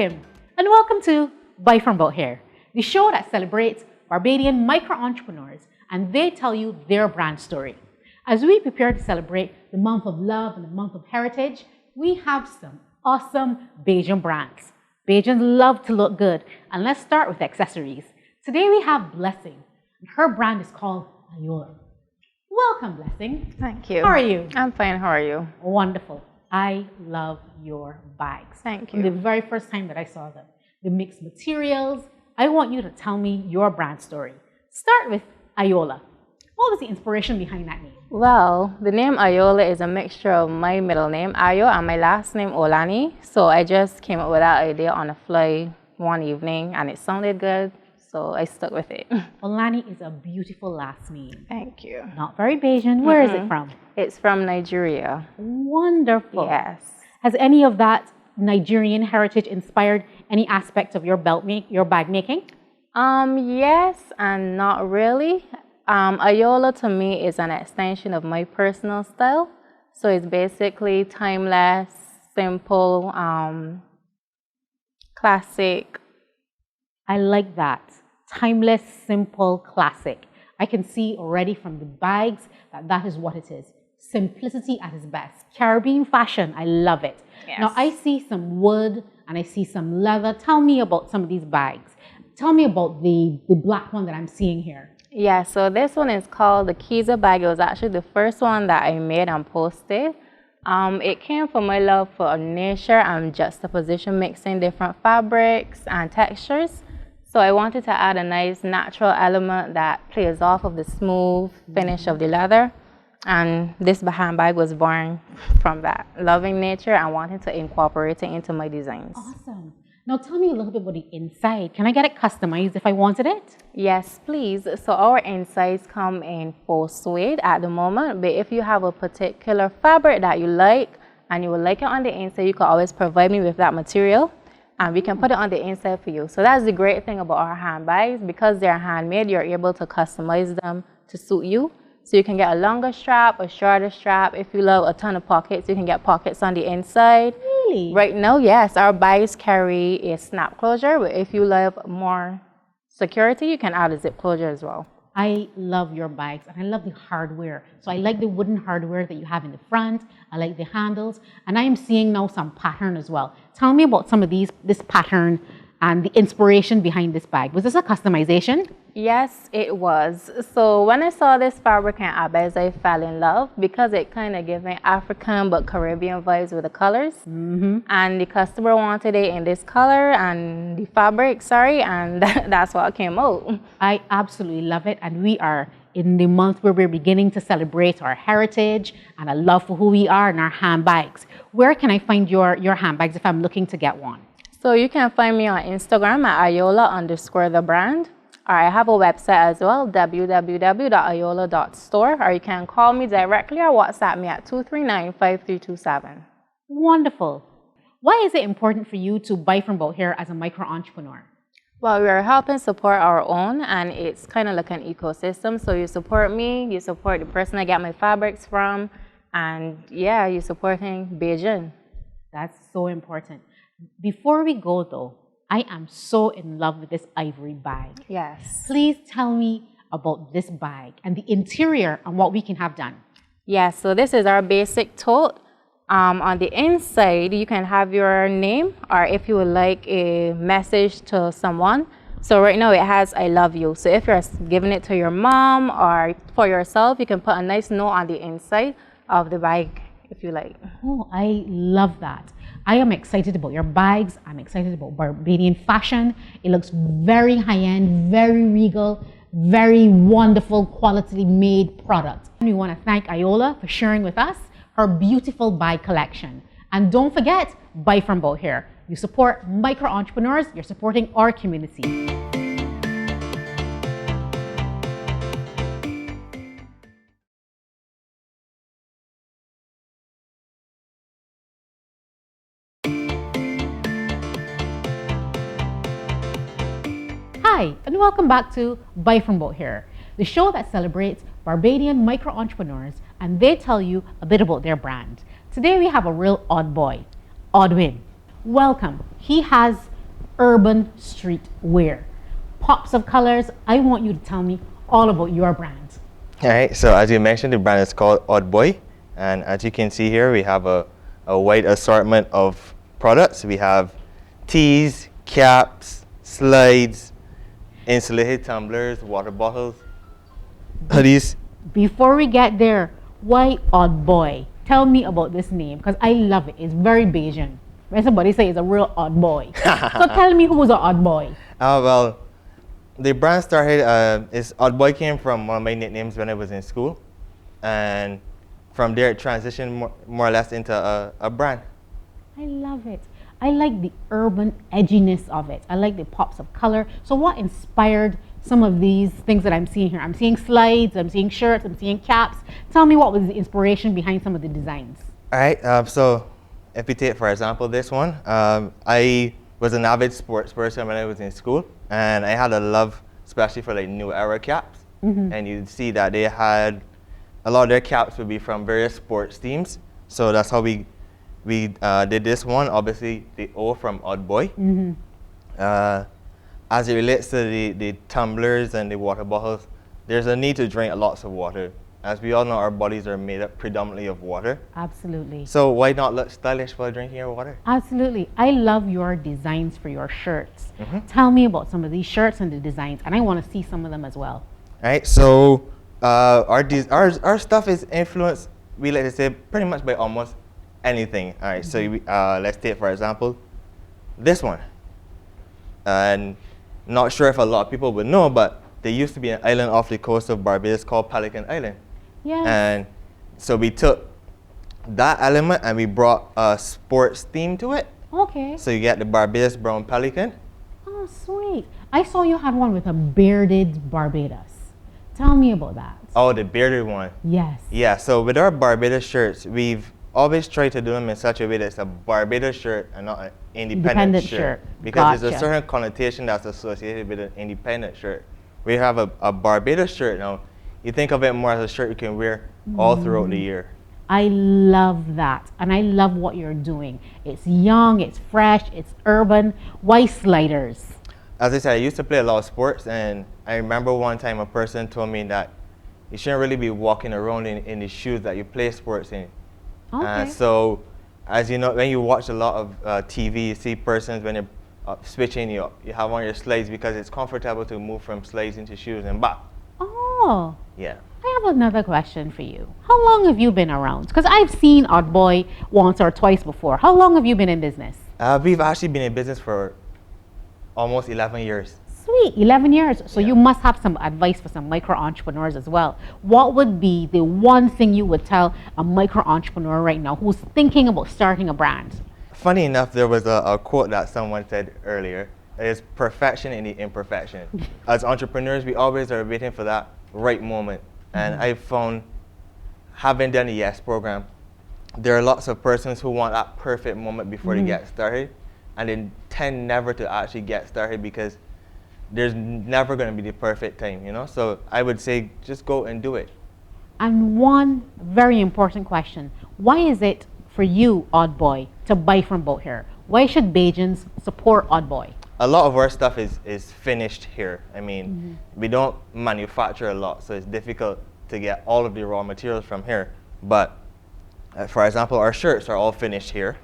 Kim, and welcome to Buy from Bout Here, the show that celebrates Barbadian micro-entrepreneurs and they tell you their brand story. As we prepare to celebrate the month of love and the month of heritage, we have some awesome Bajan brands. Bajans love to look good, and let's start with accessories. Today we have Blessing, and her brand is called Ayola. Welcome, Blessing. Thank you. How are you? I'm fine. How are you? Wonderful. I love your bags. Thank you. From the very first time that I saw them, the mixed materials. I want you to tell me your brand story. Start with Ayola. What was the inspiration behind that name? Well, the name Ayola is a mixture of my middle name, Ayo, and my last name, Olani. So I just came up with that idea on a fly one evening, and it sounded good, so I stuck with it. Olani is a beautiful last name. Thank you. Not very Bajan. Where is it from? It's from Nigeria. Wonderful. Yes. Has any of that Nigerian heritage inspired any aspect of your bag making? Yes and not really. Ayola to me is an extension of my personal style. So it's basically timeless, simple, classic. I like that. Timeless, simple, classic. I can see already from the bags that is what it is. Simplicity at its best. Caribbean fashion, I love it. Yes. Now I see some wood and I see some leather. Tell me about some of these bags. Tell me about the black one that I'm seeing here. Yeah, so this one is called the Kiza bag. It was actually the first one that I made and posted. It came from my love for nature and juxtaposition, mixing different fabrics and textures. So I wanted to add a nice natural element that plays off of the smooth finish of the leather. And this handbag was born from that, loving nature and wanting to incorporate it into my designs. Awesome. Now tell me a little bit about the inside. Can I get it customized if I wanted it? Yes, please. So our insides come in faux suede at the moment, but if you have a particular fabric that you like and you would like it on the inside, you can always provide me with that material and we can put it on the inside for you. So that's the great thing about our handbags. Because they're handmade, you're able to customize them to suit you. So you can get a longer strap, a shorter strap. If you love a ton of pockets, you can get pockets on the inside. Really? Right now, yes, our bags carry a snap closure, but if you love more security, you can add a zip closure as well. I love your bags and I love the hardware. So I like the wooden hardware that you have in the front. I like the handles, and I am seeing now some pattern as well. Tell me about some of this pattern and the inspiration behind this bag. Was this a customization? Yes, it was. So when I saw this fabric and Abez, I fell in love because it kind of gave me African but Caribbean vibes with the colors. And the customer wanted it in this color and the fabric, and that's what came out. I absolutely love it, and we are in the month where we're beginning to celebrate our heritage and a love for who we are and our handbags. Where can I find your handbags if I'm looking to get one? So you can find me on Instagram at Ayola_the brand. Or I have a website as well, www.ayola.store, or you can call me directly or WhatsApp me at 239-5327. Wonderful. Why is it important for you to buy from Bout Here as a micro-entrepreneur? Well, we are helping support our own, and it's kind of like an ecosystem. So you support me, you support the person I get my fabrics from, and yeah, you're supporting Bajan. That's so important. Before we go though, I am so in love with this ivory bag. Yes. Please tell me about this bag and the interior and what we can have done. Yes, so this is our basic tote. On the inside, you can have your name, or if you would like a message to someone. So right now it has I love you. So if you're giving it to your mom or for yourself, you can put a nice note on the inside of the bag if you like. Oh, I love that. I am excited about your bags. I'm excited about Barbadian fashion. It looks very high-end, very regal, very wonderful, quality made product. And we want to thank Ayola for sharing with us her beautiful bag collection. And don't forget, buy from Bout Here. You support micro-entrepreneurs, you're supporting our community. Hi, and welcome back to Buy from Bout Here, the show that celebrates Barbadian micro-entrepreneurs and they tell you a bit about their brand. Today we have a real odd boy, Odwin. Welcome. He has urban street wear. Pops of colors, I want you to tell me all about your brand. All right, so as you mentioned, the brand is called Odd Boy. And as you can see here, we have a wide assortment of products. We have tees, caps, slides, insulated tumblers, water bottles, hoodies. Before we get there, why Odd Boy? Tell me about this name because I love it. It's very Bajan. When somebody say it's a real odd boy. So tell me who's an odd boy. Well, the brand started, Odd Boy came from one of my nicknames when I was in school. And from there, it transitioned more or less into a brand. I love it. I like the urban edginess of it. I like the pops of color. So what inspired some of these things that I'm seeing here? I'm seeing slides, I'm seeing shirts, I'm seeing caps. Tell me what was the inspiration behind some of the designs. All right, so if we take, for example, this one, I was an avid sports person when I was in school, and I had a love, especially for like new era caps. And you'd see that they had, a lot of their caps would be from various sports teams. So that's how we did this one, obviously the O from Odd Boy. As it relates to the tumblers and the water bottles, there's a need to drink lots of water. As we all know, our bodies are made up predominantly of water. Absolutely. So why not look stylish while drinking your water? Absolutely. I love your designs for your shirts. Tell me about some of these shirts and the designs, and I want to see some of them as well. All right, so our stuff is influenced, we like to say, pretty much by almost anything. All right, so let's take, for example, this one. And not sure if a lot of people would know, but there used to be an island off the coast of Barbados called Pelican Island. Yes. And so we took that element and we brought a sports theme to it. Okay. So you get the Barbados brown pelican. Oh, sweet. I saw you had one with a bearded Barbados. Tell me about that. Oh, the bearded one. Yes. Yeah, so with our Barbados shirts, we've always tried to do them in such a way that it's a Barbados shirt and not an independent shirt. Because there's a certain connotation that's associated with an independent shirt. We have a Barbados shirt now. You think of it more as a shirt you can wear all throughout the year. I love that, and I love what you're doing. It's young, it's fresh, it's urban. Why sliders? As I said, I used to play a lot of sports, and I remember one time a person told me that you shouldn't really be walking around in the shoes that you play sports in. Okay. So, as you know, when you watch a lot of TV, you see persons when they're switching, you have on your slides because it's comfortable to move from slides into shoes and back. Oh. Yeah. I have another question for you. How long have you been around? Because I've seen Odd Boy once or twice before. How long have you been in business? We've actually been in business for almost 11 years. Sweet, 11 years. So Yeah. you must have some advice for some micro entrepreneurs as well. What would be the one thing you would tell a micro entrepreneur right now who's thinking about starting a brand? Funny enough, there was a quote that someone said earlier. It's perfection in the imperfection. As entrepreneurs, we always are waiting for that right moment. And I found, having done the YES program, there are lots of persons who want that perfect moment before they get started, and they tend never to actually get started because there's never going to be the perfect time, you know? So I would say just go and do it. And one very important question. Why is it for you, Odd Boy, to buy from Bout here? Why should Bajans support Odd Boy? A lot of our stuff is finished here. I mean, we don't manufacture a lot, so it's difficult to get all of the raw materials from here. But for example, our shirts are all finished here.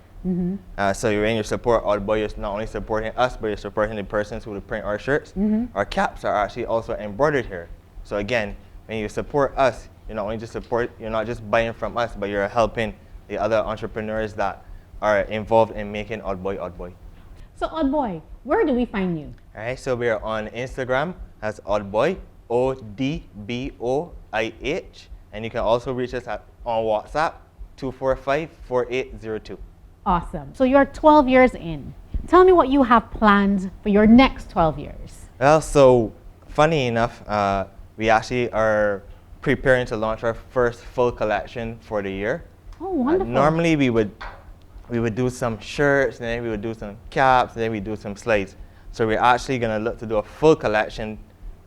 So when you support Odd Boy, you're not only supporting us, but you're supporting the persons who print our shirts. Our caps are actually also embroidered here. So again, when you support us, you're not only you're not just buying from us, but you're helping the other entrepreneurs that are involved in making Odd Boy Odd Boy. So Odd Boy, where do we find you? All right, so we are on Instagram as Odd Boy, ODBOIH, and you can also reach us on WhatsApp, 245-4802. Awesome. So you're 12 years in. Tell me what you have planned for your next 12 years. Well, so funny enough, we actually are preparing to launch our first full collection for the year. Oh, wonderful. Normally we would do some shirts, and then we would do some caps, and then we do some slides. So we're actually going to look to do a full collection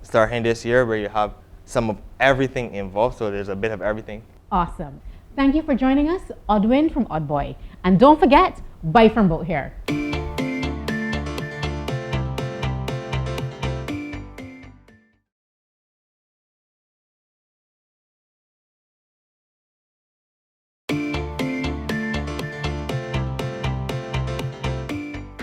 starting this year where you have some of everything involved, so there's a bit of everything. Awesome. Thank you for joining us, Odwin from Odd Boy. And don't forget, buy from Bout here.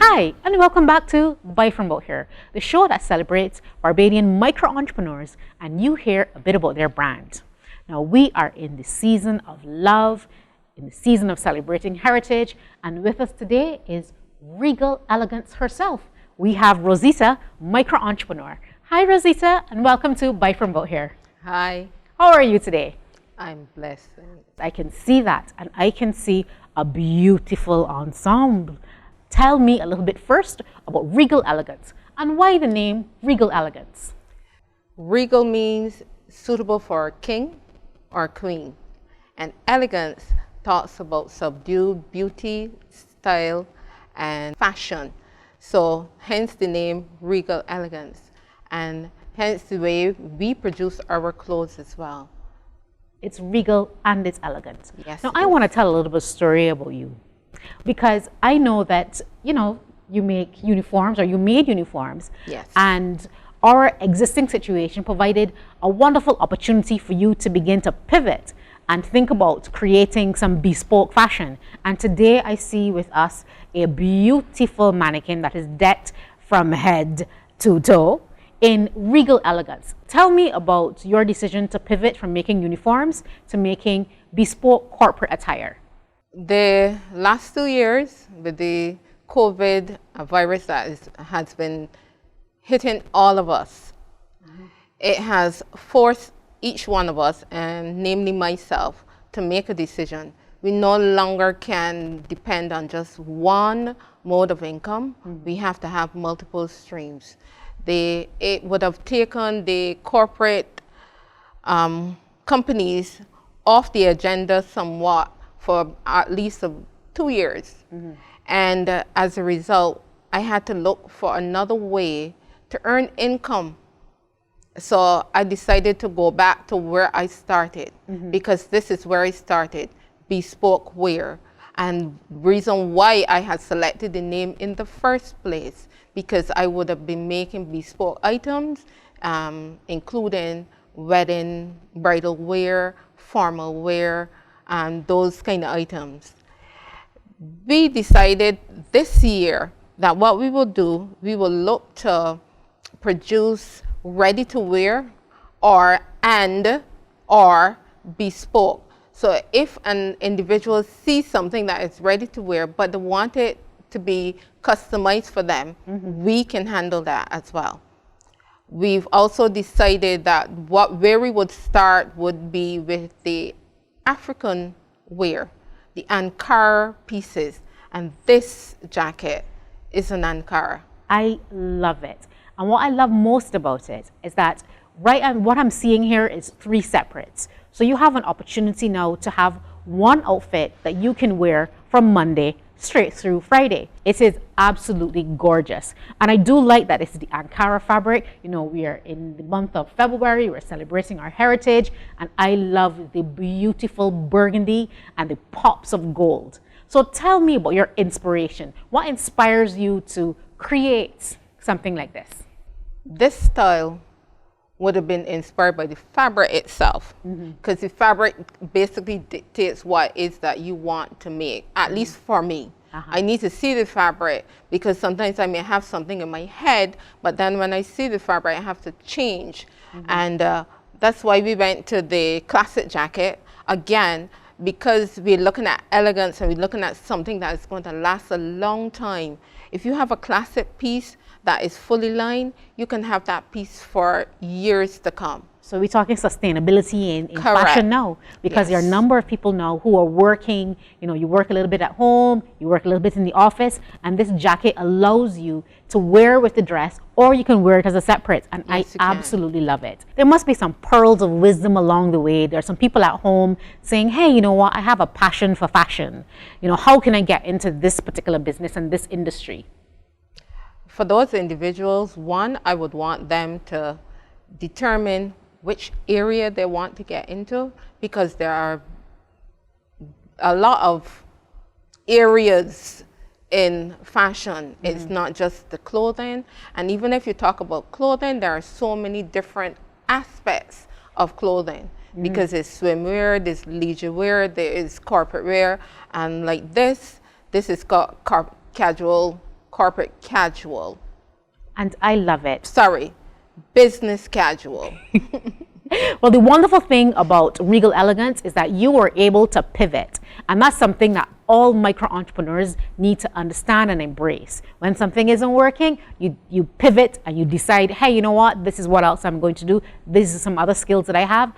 Hi, and welcome back to Buy from Bout here, the show that celebrates Barbadian micro-entrepreneurs and you hear a bit about their brand. Now, we are in the season of love, in the season of celebrating heritage, and with us today is Regal Elegance herself. We have Rosita, micro-entrepreneur. Hi, Rosita, and welcome to Buy from Bout here. Hi, How are you today? I'm blessed. I can see that, and I can see a beautiful ensemble. Tell me a little bit first about Regal Elegance and why the name Regal Elegance. Regal means suitable for a king or queen, and elegance talks about subdued beauty, style, and fashion. So hence the name Regal Elegance, and hence the way we produce our clothes as well. It's regal and it's elegant. Yes, Now, it I is. want to tell a little bit of story about you because I know that, you make uniforms or you made uniforms. Yes. And our existing situation provided a wonderful opportunity for you to begin to pivot and think about creating some bespoke fashion. And today I see with us a beautiful mannequin that is decked from head to toe in regal elegance. Tell me about your decision to pivot from making uniforms to making bespoke corporate attire. The last 2 years with the COVID virus that has been hitting all of us, it has forced each one of us, and namely myself, to make a decision. We no longer can depend on just one mode of income. We have to have multiple streams. It would have taken the corporate companies off the agenda somewhat for at least 2 years. And as a result, I had to look for another way to earn income. So I decided to go back to where I started, because this is where I started, bespoke wear. And reason why I had selected the name in the first place, because I would have been making bespoke items, including wedding, bridal wear, formal wear, and those kind of items. We decided this year that what we will do, we will look to produce ready to wear or bespoke. So if an individual sees something that is ready to wear, but they want it to be customized for them, we can handle that as well. We've also decided that where we would start would be with the African wear, the Ankara pieces, and this jacket is an Ankara. I love it. And what I love most about it is that what I'm seeing here is 3 separates. So you have an opportunity now to have one outfit that you can wear from Monday straight through Friday. It is absolutely gorgeous. And I do like that it's the Ankara fabric. We are in the month of February, we're celebrating our heritage, and I love the beautiful burgundy and the pops of gold. So tell me about your inspiration. What inspires you to create something like this? This style would have been inspired by the fabric itself, because the fabric basically dictates what it is that you want to make, at least for me. I need to see the fabric, because sometimes I may have something in my head, but then when I see the fabric, I have to change. And that's why we went to the classic jacket, again, because we're looking at elegance and we're looking at something that is going to last a long time. If you have a classic piece that is fully lined, you can have that piece for years to come. So we're talking sustainability in Correct. fashion now, because there are a Yes. number of people now who are working, you work a little bit at home, you work a little bit in the office, and this jacket allows you to wear with the dress, or you can wear it as a separate, and Yes, you I can. absolutely love it. There must be some pearls of wisdom along the way. There are some people at home saying, hey, you know what, I have a passion for fashion. How can I get into this particular business and this industry? For those individuals, one, I would want them to determine which area they want to get into, because there are a lot of areas in fashion. It's not just the clothing. And even if you talk about clothing, there are so many different aspects of clothing, because there's swimwear, there's leisure wear, there is corporate wear, and like this is casual corporate casual. And I love it. Sorry, business casual. Well, the wonderful thing about Regal Elegance is that you are able to pivot. And that's something that all micro-entrepreneurs need to understand and embrace. When something isn't working, you pivot and you decide, hey, you know what? This is what else I'm going to do. These are some other skills that I have.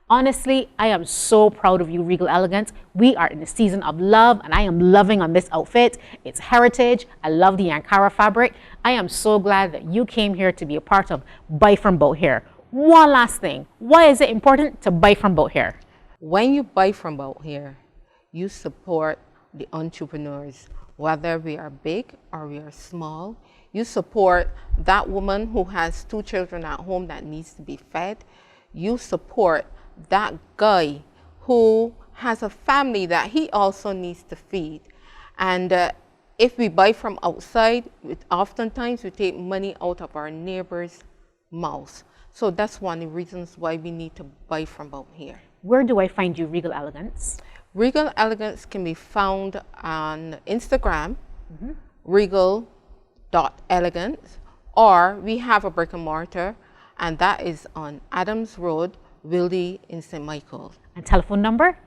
Honestly, I am so proud of you, Regal Elegance. We are in the season of love, and I am loving on this outfit. It's heritage. I love the Ankara fabric. I am so glad that you came here to be a part of Buy from Bout here. One last thing. Why is it important to buy from Bout here? When you buy from Bout here, you support the entrepreneurs, whether we are big or we are small. You support that woman who has 2 children at home that needs to be fed. You support that guy who has a family that he also needs to feed. And if we buy from outside, oftentimes we take money out of our neighbor's mouth. So that's one of the reasons why we need to buy from Bout here. Where do I find you, Regal Elegance? Regal Elegance can be found on Instagram, regal.elegance, or we have a brick and mortar, and that is on Adams Road, Wildy in St. Michael. And telephone number?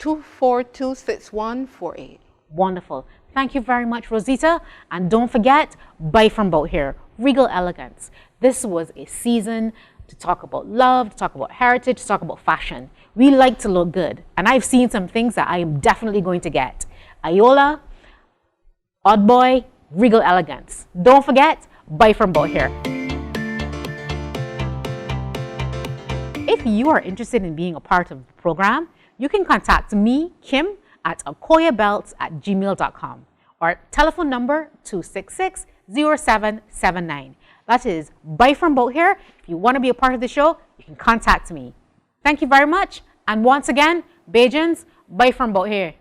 242-6148. Wonderful. Thank you very much, Rosita. And don't forget, buy from Bout here, Regal Elegance. This was a season to talk about love, to talk about heritage, to talk about fashion. We like to look good. And I've seen some things that I am definitely going to get. Ayola, Odd Boy, Regal Elegance. Don't forget, buy from Bout here. If you are interested in being a part of the program, you can contact me, Kim, at akoyabelts@gmail.com, or telephone number 266-0779. That is Buy from Bout here. If you want to be a part of the show, you can contact me. Thank you very much. And once again, Bajans, buy from Bout here.